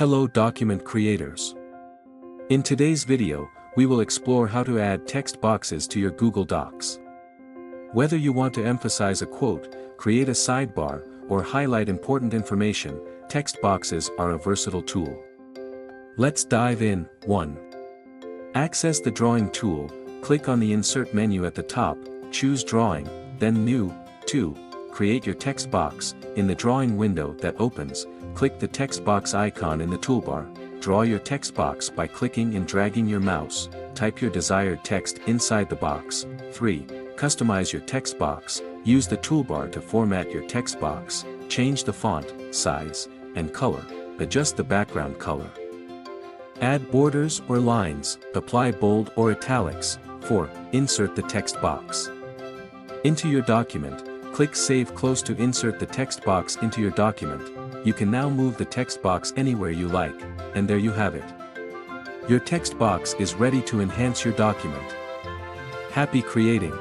Hello document creators. In today's video, we will explore how to add text boxes to your Google Docs. Whether you want to emphasize a quote, create a sidebar, or highlight important information, text boxes are a versatile tool. Let's dive in. 1. Access the Drawing tool, click on the Insert menu at the top, choose Drawing, then New. 2. Create your text box. In the Drawing window that opens, click the text box icon in the toolbar. Draw your text box by clicking and dragging your mouse. Type your desired text inside the box. 3. Customize your text box. Use the toolbar to format your text box. Change the font, size, and color. Adjust the background color. Add borders or lines. Apply bold or italics. 4. Insert the text box into your document. Click Save Close to insert the text box into your document. You can now move the text box anywhere you like, and there you have it. Your text box is ready to enhance your document. Happy creating!